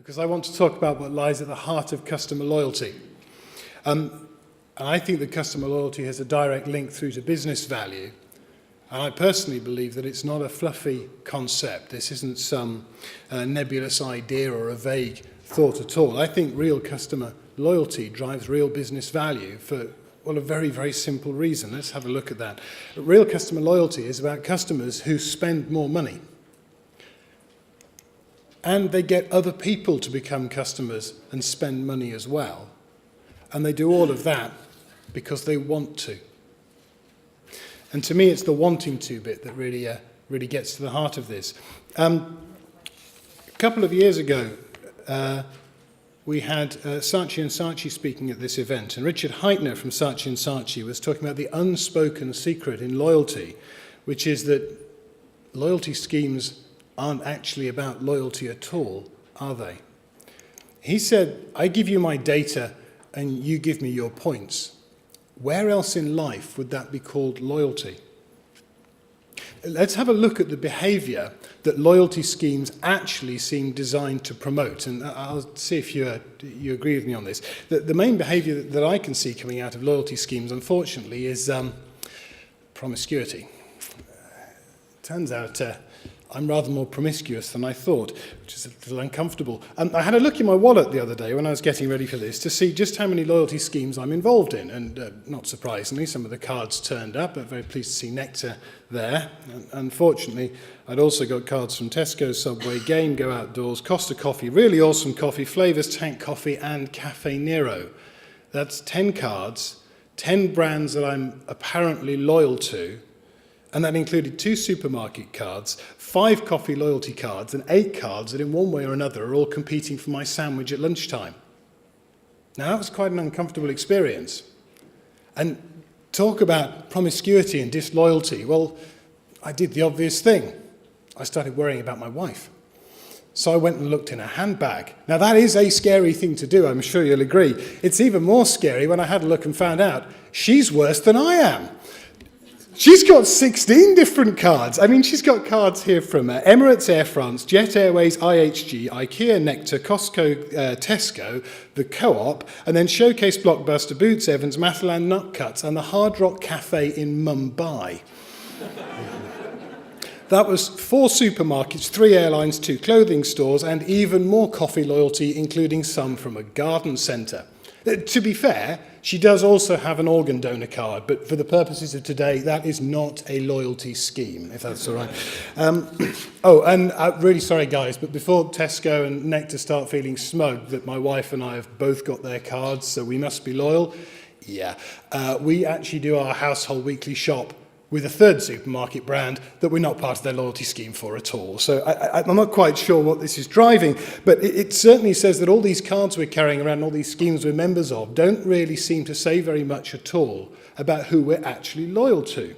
because I want to talk about what lies at the heart of customer loyalty. And I think that customer loyalty has a direct link through to business value. And I personally believe that it's not a fluffy concept. This isn't some nebulous idea or a vague thought at all. I think real customer loyalty drives real business value for, well, a very, very simple reason. Let's have a look at that. Real customer loyalty is about customers who spend more money. And they get other people to become customers and spend money as well. And they do all of that because they want to. And to me, it's the wanting to bit that really gets to the heart of this. A couple of years ago, we had Saatchi & Saatchi speaking at this event, and Richard Heitner from Saatchi & Saatchi was talking about the unspoken secret in loyalty, which is that loyalty schemes aren't actually about loyalty at all, are they? He said, I give you my data and you give me your points. Where else in life would that be called loyalty? Let's have a look at the behavior that loyalty schemes actually seem designed to promote. And I'll see if you agree with me on this. The main behavior that I can see coming out of loyalty schemes, unfortunately, is promiscuity. Turns out I'm rather more promiscuous than I thought, which is a little uncomfortable. I had a look in my wallet the other day when I was getting ready for this to see just how many loyalty schemes I'm involved in. And not surprisingly, some of the cards turned up. I'm very pleased to see Nectar there. And unfortunately, I'd also got cards from Tesco, Subway, Game, Go Outdoors, Costa Coffee, Really Awesome Coffee, Flavours, Tank Coffee, and Cafe Nero. That's 10 cards, 10 brands that I'm apparently loyal to. And that included 2 supermarket cards, 5 coffee loyalty cards, and 8 cards that in one way or another are all competing for my sandwich at lunchtime. Now, that was quite an uncomfortable experience. And talk about promiscuity and disloyalty. Well, I did the obvious thing. I started worrying about my wife. So I went and looked in her handbag. Now, that is a scary thing to do, I'm sure you'll agree. It's even more scary when I had a look and found out she's worse than I am. She's got 16 different cards. I mean, she's got cards here from Emirates, Air France, Jet Airways, IHG, IKEA, Nectar, Costco, Tesco, the Co-op, and then Showcase, Blockbuster, Boots, Evans, Matalan, Nut Cuts, and the Hard Rock Cafe in Mumbai. That was 4 supermarkets, 3 airlines, 2 clothing stores, and even more coffee loyalty, including some from a garden centre. To be fair, she does also have an organ donor card, but for the purposes of today, that is not a loyalty scheme, if that's all right. Oh, and I'm really sorry, guys, but before Tesco and Nectar start feeling smug that my wife and I have both got their cards, so we must be loyal, yeah. We actually do our household weekly shop with a 3rd supermarket brand that we're not part of their loyalty scheme for at all. So I'm not quite sure what this is driving, but it certainly says that all these cards we're carrying around, all these schemes we're members of, don't really seem to say very much at all about who we're actually loyal to.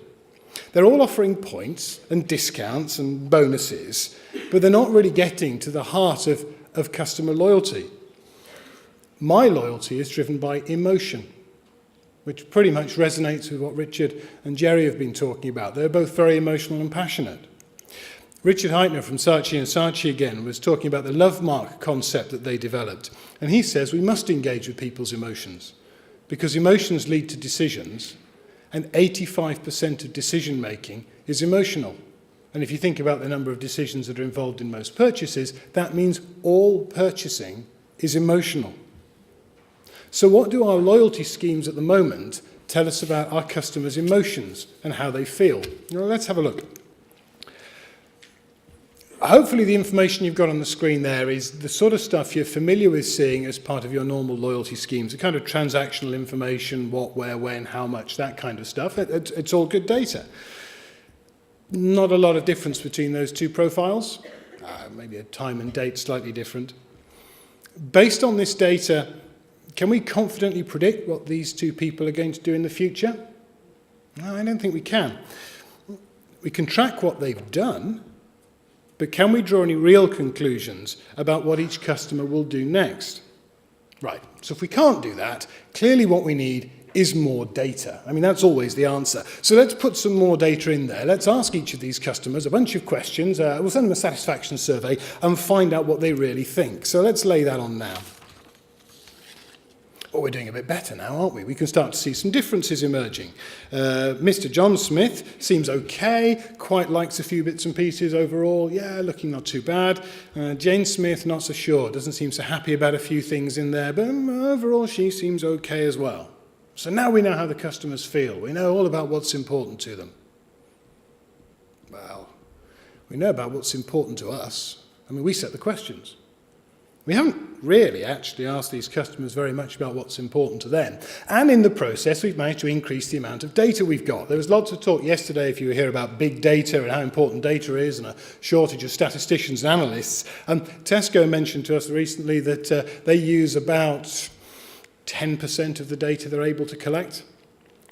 They're all offering points and discounts and bonuses, but they're not really getting to the heart of customer loyalty. My loyalty is driven by emotion, which pretty much resonates with what Richard and Jerry have been talking about. They're both very emotional and passionate. Richard Heitner from Saatchi & Saatchi again was talking about the love mark concept that they developed. And he says we must engage with people's emotions because emotions lead to decisions and 85% of decision making is emotional. And if you think about the number of decisions that are involved in most purchases, that means all purchasing is emotional. So what do our loyalty schemes at the moment tell us about our customers' emotions and how they feel? Well, let's have a look. Hopefully the information you've got on the screen there is the sort of stuff you're familiar with seeing as part of your normal loyalty schemes, the kind of transactional information, what, where, when, how much, that kind of stuff. It's all good data. Not a lot of difference between those 2 profiles. Maybe a time and date slightly different. Based on this data, can we confidently predict what these 2 people are going to do in the future? No, I don't think we can. We can track what they've done, but can we draw any real conclusions about what each customer will do next? Right, so if we can't do that, clearly what we need is more data. I mean, that's always the answer. So let's put some more data in there. Let's ask each of these customers a bunch of questions. We'll send them a satisfaction survey and find out what they really think. So let's lay that on now. Well, we're doing a bit better now, aren't we? We can start to see some differences emerging. Mr. John Smith seems okay, quite likes a few bits and pieces overall. Yeah, looking not too bad. Jane Smith, not so sure, doesn't seem so happy about a few things in there, but overall she seems okay as well. So now we know how the customers feel. We know all about what's important to them. Well, we know about what's important to us. I mean, we set the questions. We haven't really actually asked these customers very much about what's important to them. And in the process, we've managed to increase the amount of data we've got. There was lots of talk yesterday, if you were here, about big data and how important data is and a shortage of statisticians and analysts. Tesco mentioned to us recently that they use about 10% of the data they're able to collect.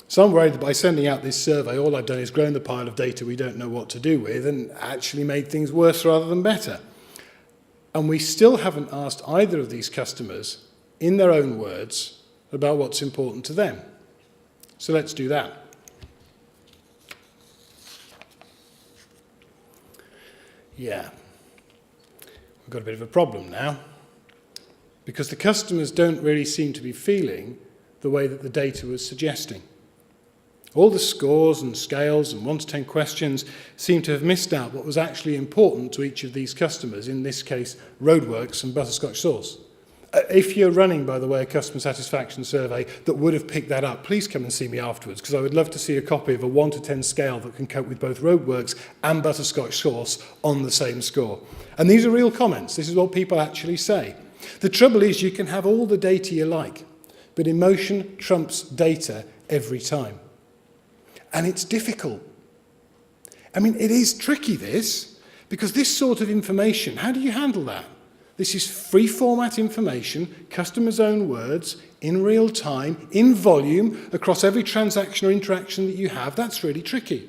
So I'm worried that by sending out this survey, all I've done is grown the pile of data we don't know what to do with and actually made things worse rather than better. And we still haven't asked either of these customers, in their own words, about what's important to them. So let's do that. Yeah, we've got a bit of a problem now, because the customers don't really seem to be feeling the way that the data was suggesting. All the scores and scales and 1 to 10 questions seem to have missed out what was actually important to each of these customers, in this case, Roadworks and Butterscotch Sauce. If you're running, by the way, a customer satisfaction survey that would have picked that up, please come and see me afterwards, because I would love to see a copy of a 1 to 10 scale that can cope with both Roadworks and Butterscotch Sauce on the same score. And these are real comments. This is what people actually say. The trouble is you can have all the data you like, but emotion trumps data every time. And it's difficult. I mean, it is tricky, this, because this sort of information, how do you handle that? This is free format information, customers' own words, in real time, in volume, across every transaction or interaction that you have. That's really tricky.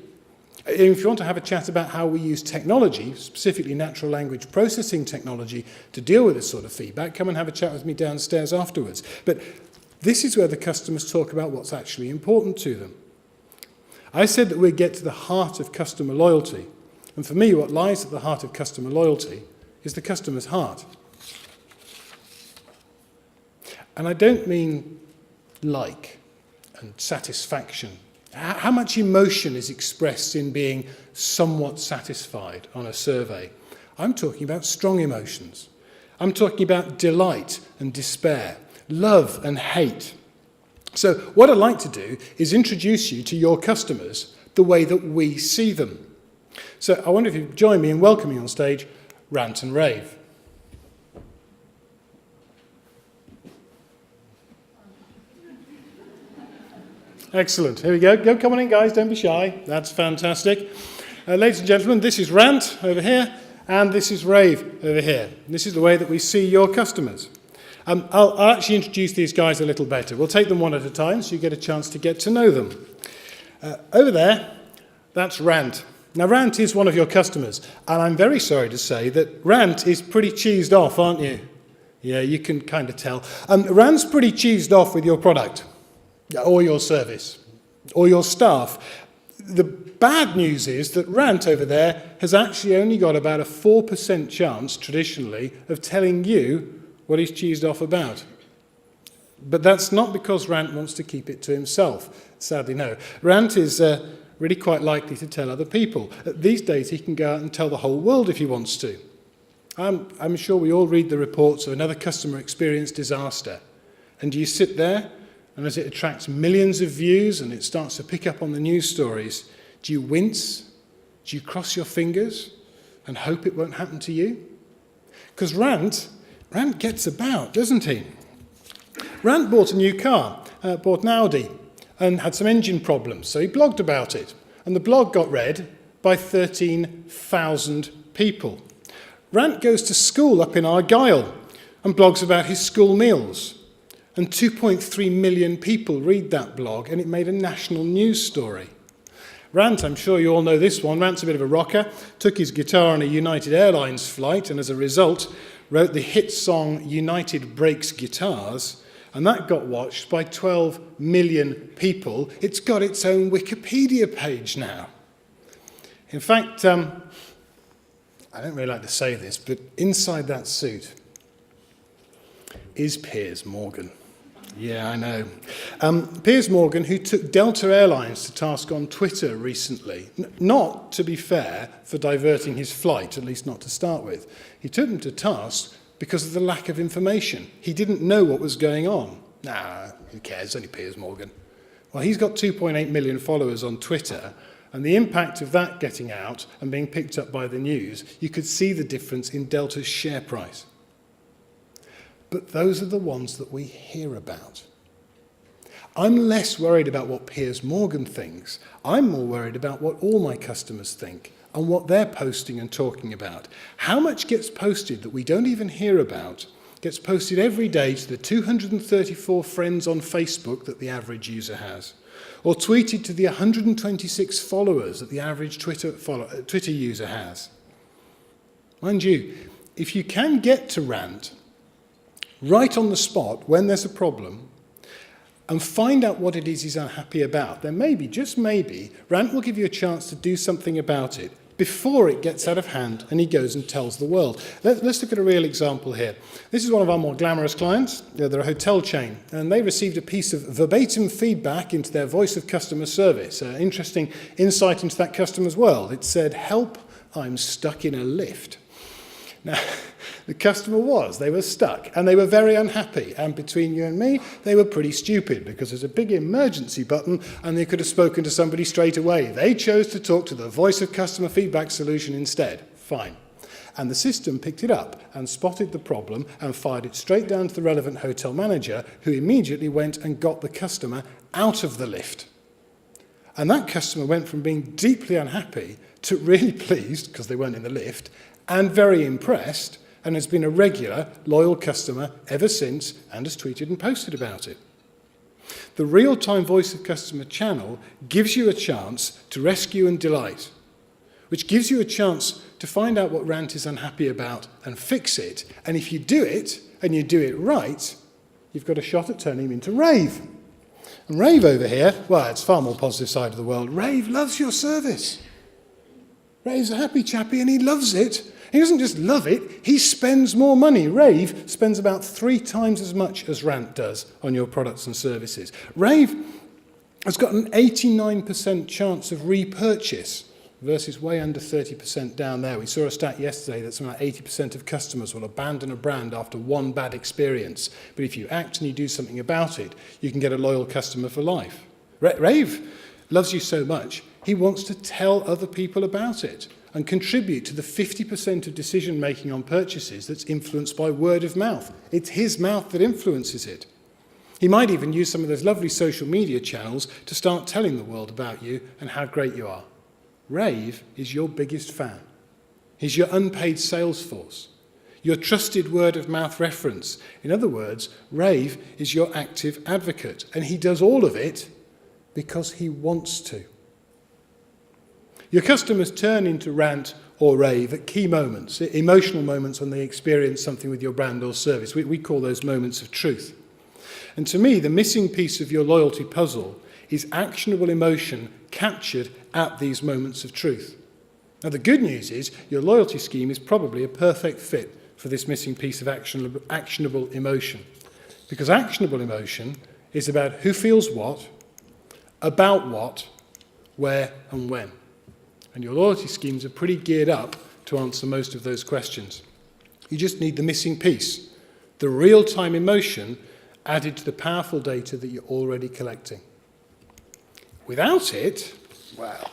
If you want to have a chat about how we use technology, specifically natural language processing technology, to deal with this sort of feedback, come and have a chat with me downstairs afterwards. But this is where the customers talk about what's actually important to them. I said that we'd get to the heart of customer loyalty. And for me, what lies at the heart of customer loyalty is the customer's heart. And I don't mean like and satisfaction. How much emotion is expressed in being somewhat satisfied on a survey? I'm talking about strong emotions. I'm talking about delight and despair, love and hate. So what I'd like to do is introduce you to your customers the way that we see them. So I wonder if you'd join me in welcoming on stage Rant and Rave. Excellent. Here we go. Come on in, guys. Don't be shy. That's fantastic. Ladies and gentlemen, this is Rant over here, and this is Rave over here. This is the way that we see your customers. I'll actually introduce these guys a little better. We'll take them one at a time so you get a chance to get to know them. Over there, that's Rant. Now, Rant is one of your customers, and I'm very sorry to say that Rant is pretty cheesed off, aren't you? Yeah, you can kind of tell. Rant's pretty cheesed off with your product, or your service, or your staff. The bad news is that Rant over there has actually only got about a 4% chance, traditionally, of telling you what he's cheesed off about. But that's not because Rant wants to keep it to himself. Sadly, no. Rant is really quite likely to tell other people. These days, he can go out and tell the whole world if he wants to. I'm sure we all read the reports of another customer experience disaster. And you sit there, and as it attracts millions of views and it starts to pick up on the news stories, do you wince? Do you cross your fingers and hope it won't happen to you? Because Rant gets about, doesn't he? Rant bought a new car, bought an Audi, and had some engine problems, so he blogged about it. And the blog got read by 13,000 people. Rant goes to school up in Argyll and blogs about his school meals. And 2.3 million people read that blog, and it made a national news story. Rant, I'm sure you all know this one, Rant's a bit of a rocker, took his guitar on a United Airlines flight, and as a result, wrote the hit song United Breaks Guitars, And that got watched by 12 million people. It's got its own Wikipedia page now. In fact, I don't really like to say this, but inside that suit is Piers Morgan. Yeah, I know. Piers Morgan, who took Delta Airlines to task on Twitter recently, not, to be fair, for diverting his flight, at least not to start with. He took them to task because of the lack of information. He didn't know what was going on. Nah, who cares? It's only Piers Morgan. Well, he's got 2.8 million followers on Twitter, and the impact of that getting out and being picked up by the news, you could see the difference in Delta's share price. But those are the ones that we hear about. I'm less worried about what Piers Morgan thinks. I'm more worried about what all my customers think and what they're posting and talking about. How much gets posted that we don't even hear about gets posted every day to the 234 friends on Facebook that the average user has, or tweeted to the 126 followers that the average Twitter user has. Mind you, if you can get to rant right on the spot when there's a problem and find out what it is he's unhappy about, then maybe, just maybe, rant will give you a chance to do something about it before it gets out of hand and he goes and tells the world. Let's look at a real example here. This is one of our more glamorous clients. They're a hotel chain, and they received a piece of verbatim feedback into their voice of customer service, interesting insight into that customer's world. It said, "Help, I'm stuck in a lift." Now, the customer they were stuck, and they were very unhappy. And between you and me, they were pretty stupid, because there's a big emergency button, and they could have spoken to somebody straight away. They chose to talk to the voice of customer feedback solution instead. Fine. And the system picked it up and spotted the problem and fired it straight down to the relevant hotel manager, who immediately went and got the customer out of the lift. And that customer went from being deeply unhappy to really pleased, because they weren't in the lift, and very impressed, and has been a regular, loyal customer ever since, and has tweeted and posted about it. The real-time voice of customer channel gives you a chance to rescue and delight, which gives you a chance to find out what rant is unhappy about and fix it. And if you do it, and you do it right, you've got a shot at turning him into rave. And Rave over here, well, it's far more positive side of the world. Rave loves your service. Rave's a happy chappy and he loves it. He doesn't just love it, he spends more money. Rave spends about 3 times as much as Rant does on your products and services. Rave has got an 89% chance of repurchase versus way under 30% down there. We saw a stat yesterday that something like 80% of customers will abandon a brand after one bad experience. But if you act and you do something about it, you can get a loyal customer for life. Rave loves you so much, he wants to tell other people about it and contribute to the 50% of decision-making on purchases that's influenced by word of mouth. It's his mouth that influences it. He might even use some of those lovely social media channels to start telling the world about you and how great you are. Rave is your biggest fan. He's your unpaid sales force, your trusted word-of-mouth reference. In other words, Rave is your active advocate, and he does all of it because he wants to. Your customers turn into rant or rave at key moments, emotional moments when they experience something with your brand or service. We call those moments of truth. And to me, the missing piece of your loyalty puzzle is actionable emotion captured at these moments of truth. Now, the good news is your loyalty scheme is probably a perfect fit for this missing piece of actionable emotion. Because actionable emotion is about who feels what, about what, where and when. And your loyalty schemes are pretty geared up to answer most of those questions. You just need the missing piece, the real-time emotion added to the powerful data that you're already collecting. Without it, well,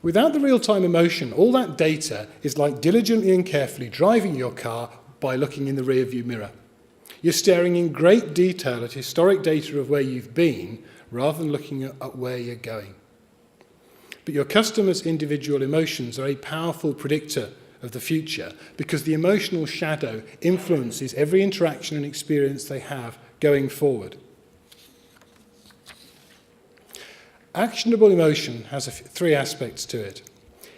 without the real-time emotion, all that data is like diligently and carefully driving your car by looking in the rear-view mirror. You're staring in great detail at historic data of where you've been rather than looking at where you're going. But your customers' individual emotions are a powerful predictor of the future because the emotional shadow influences every interaction and experience they have going forward. Actionable emotion has 3 aspects to it.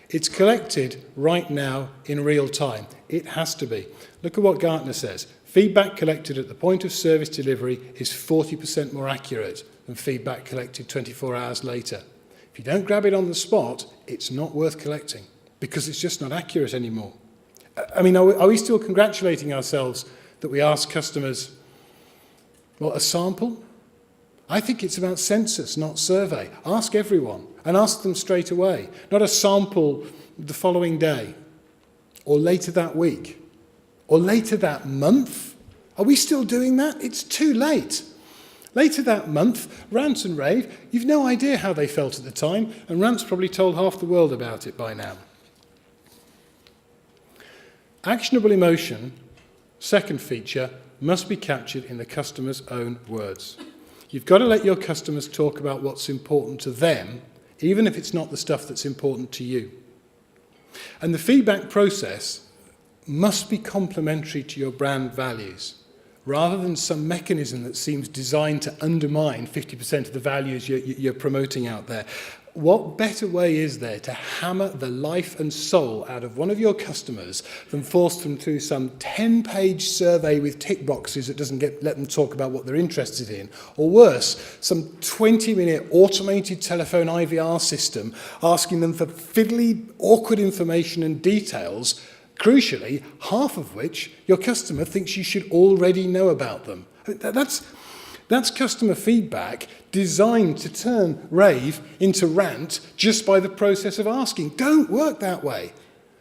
It's collected right now in real time. It has to be. Look at what Gartner says. Feedback collected at the point of service delivery is 40% more accurate than feedback collected 24 hours later. If you don't grab it on the spot, it's not worth collecting because it's just not accurate anymore. I mean, are we still congratulating ourselves that we ask customers, well, a sample? I think it's about census, not survey. Ask everyone and ask them straight away, not a sample the following day or later that week or later that month. Are we still doing that? It's too late. Later that month, rant and rave, you've no idea how they felt at the time, and rant's probably told half the world about it by now. Actionable emotion, second feature, must be captured in the customer's own words. You've got to let your customers talk about what's important to them, even if it's not the stuff that's important to you. And the feedback process must be complementary to your brand values, rather than some mechanism that seems designed to undermine 50% of the values you're promoting out there. What better way is there to hammer the life and soul out of one of your customers than force them through some 10-page survey with tick boxes that doesn't let them talk about what they're interested in? Or worse, some 20-minute automated telephone IVR system asking them for fiddly, awkward information and details, crucially, half of which your customer thinks you should already know about them. That's customer feedback designed to turn rave into rant just by the process of asking. Don't work that way.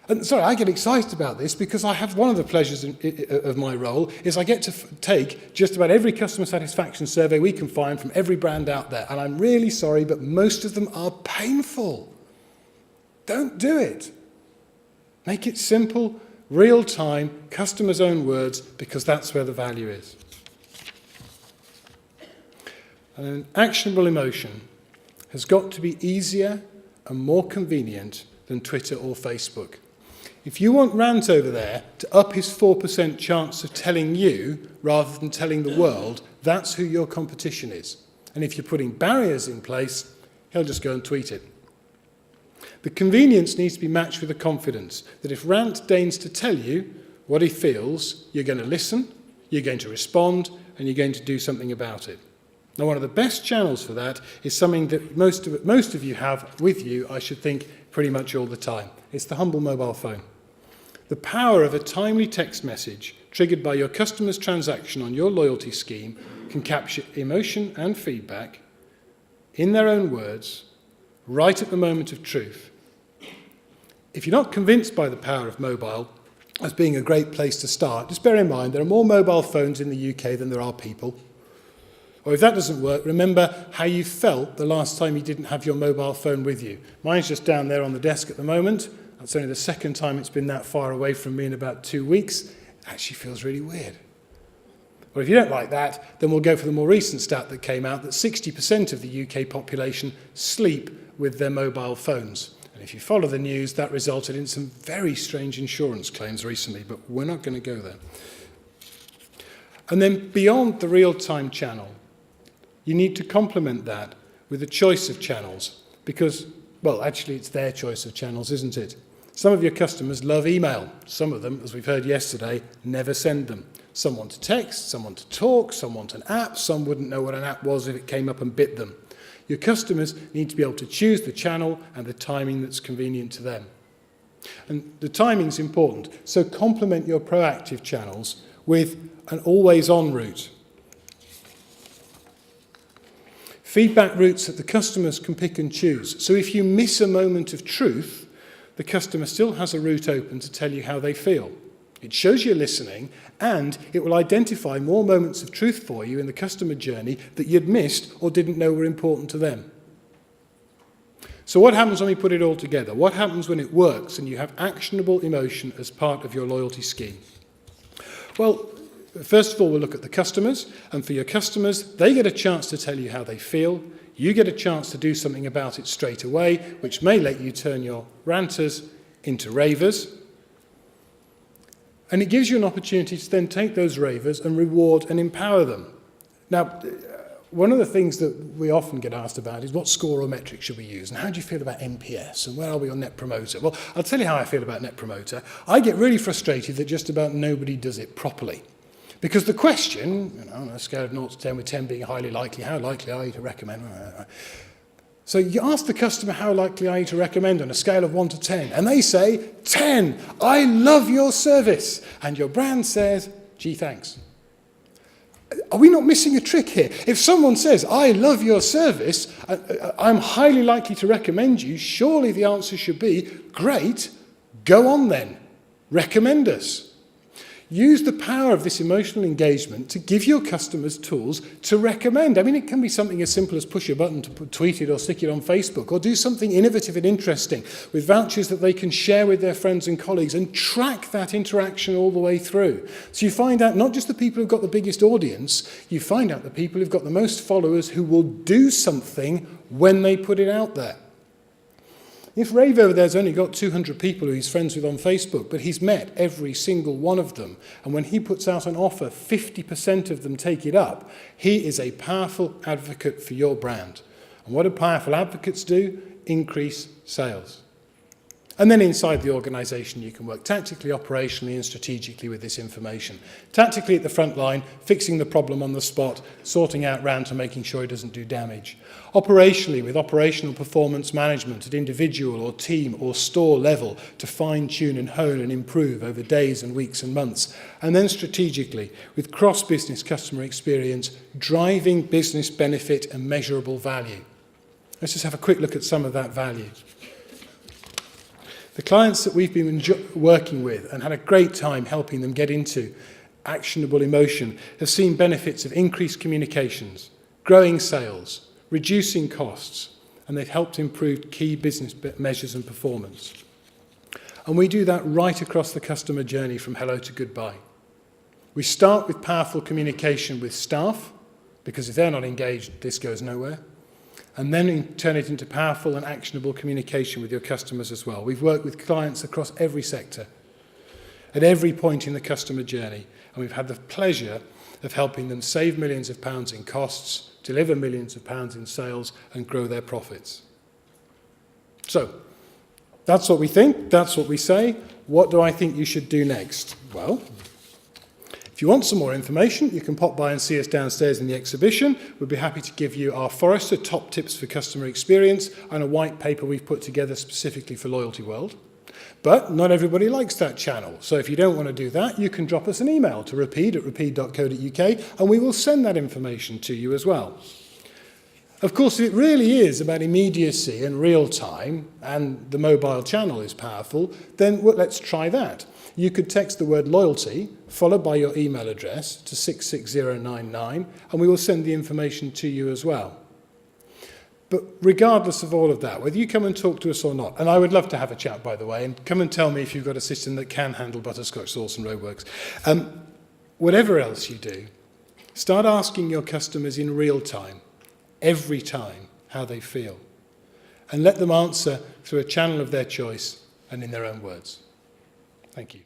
And sorry, I get excited about this because I have one of the pleasures of my role is I get to take just about every customer satisfaction survey we can find from every brand out there. And I'm really sorry, but most of them are painful. Don't do it. Make it simple, real time, customer's own words, because that's where the value is. And an actionable emotion has got to be easier and more convenient than Twitter or Facebook. If you want Rant over there to up his 4% chance of telling you rather than telling the world, that's who your competition is. And if you're putting barriers in place, he'll just go and tweet it. The convenience needs to be matched with the confidence that if Rant deigns to tell you what he feels, you're going to listen, you're going to respond, and you're going to do something about it. Now, one of the best channels for that is something that most of you have with you, I should think, pretty much all the time. It's the humble mobile phone. The power of a timely text message triggered by your customer's transaction on your loyalty scheme can capture emotion and feedback in their own words, right at the moment of truth. If you're not convinced by the power of mobile as being a great place to start, just bear in mind there are more mobile phones in the UK than there are people. Or if that doesn't work, remember how you felt the last time you didn't have your mobile phone with you. Mine's just down there on the desk at the moment. That's only the second time it's been that far away from me in about 2 weeks. It actually feels really weird. Or if you don't like that, then we'll go for the more recent stat that came out that 60% of the UK population sleep with their mobile phones. And if you follow the news, that resulted in some very strange insurance claims recently, but we're not going to go there. And then beyond the real-time channel, you need to complement that with a choice of channels because, well, actually it's their choice of channels, isn't it? Some of your customers love email. Some of them, as we've heard yesterday, never send them. Some want to text, some want to talk, some want an app, some wouldn't know what an app was if it came up and bit them. Your customers need to be able to choose the channel and the timing that's convenient to them. And the timing's important, so complement your proactive channels with an always-on route. Feedback routes that the customers can pick and choose. So if you miss a moment of truth, the customer still has a route open to tell you how they feel. It shows you're listening, and it will identify more moments of truth for you in the customer journey that you'd missed or didn't know were important to them. So what happens when we put it all together? What happens when it works and you have actionable emotion as part of your loyalty scheme? Well, first of all, we'll look at the customers, and for your customers, they get a chance to tell you how they feel. You get a chance to do something about it straight away, which may let you turn your ranters into ravers. And it gives you an opportunity to then take those ravers and reward and empower them. Now, one of the things that we often get asked about is what score or metric should we use, and how do you feel about NPS, and where are we on Net Promoter? Well, I'll tell you how I feel about Net Promoter. I get really frustrated that just about nobody does it properly. Because the question, on a scale of 0 to 10, with 10 being highly likely, how likely are you to recommend? So you ask the customer, how likely are you to recommend on a scale of 1 to 10? And they say, 10, I love your service. And your brand says, gee, thanks. Are we not missing a trick here? If someone says, I love your service, I'm highly likely to recommend you, surely the answer should be, great, go on then, recommend us. Use the power of this emotional engagement to give your customers tools to recommend. I mean, it can be something as simple as push a button to tweet it or stick it on Facebook, or do something innovative and interesting with vouchers that they can share with their friends and colleagues and track that interaction all the way through. So you find out not just the people who've got the biggest audience, you find out the people who've got the most followers who will do something when they put it out there. If Rave over there's only got 200 people who he's friends with on Facebook, but he's met every single one of them, and when he puts out an offer, 50% of them take it up, he is a powerful advocate for your brand. And what do powerful advocates do? Increase sales. And then inside the organisation, you can work tactically, operationally, and strategically with this information. Tactically at the front line, fixing the problem on the spot, sorting out round to making sure it doesn't do damage. Operationally, with operational performance management at individual or team or store level to fine-tune and hone and improve over days and weeks and months. And then strategically, with cross-business customer experience, driving business benefit and measurable value. Let's just have a quick look at some of that value. The clients that we've been working with and had a great time helping them get into actionable emotion have seen benefits of increased communications, growing sales, reducing costs, and they've helped improve key business measures and performance. And we do that right across the customer journey from hello to goodbye. We start with powerful communication with staff, because if they're not engaged, this goes nowhere. And then turn it into powerful and actionable communication with your customers as well. We've worked with clients across every sector, at every point in the customer journey, and we've had the pleasure of helping them save millions of pounds in costs, deliver millions of pounds in sales, and grow their profits. So, that's what we think, that's what we say. What do I think you should do next? Well, if you want some more information, you can pop by and see us downstairs in the exhibition. We'd be happy to give you our Forrester top tips for customer experience and a white paper we've put together specifically for Loyalty World. But not everybody likes that channel. So if you don't want to do that, you can drop us an email to rapide@rapide.co.uk and we will send that information to you as well. Of course, if it really is about immediacy and real time, and the mobile channel is powerful, then let's try that. You could text the word loyalty, followed by your email address, to 66099, and we will send the information to you as well. But regardless of all of that, whether you come and talk to us or not, and I would love to have a chat, by the way, and come and tell me if you've got a system that can handle butterscotch sauce and roadworks. Whatever else you do, start asking your customers in real time, every time, how they feel, and let them answer through a channel of their choice and in their own words. Thank you.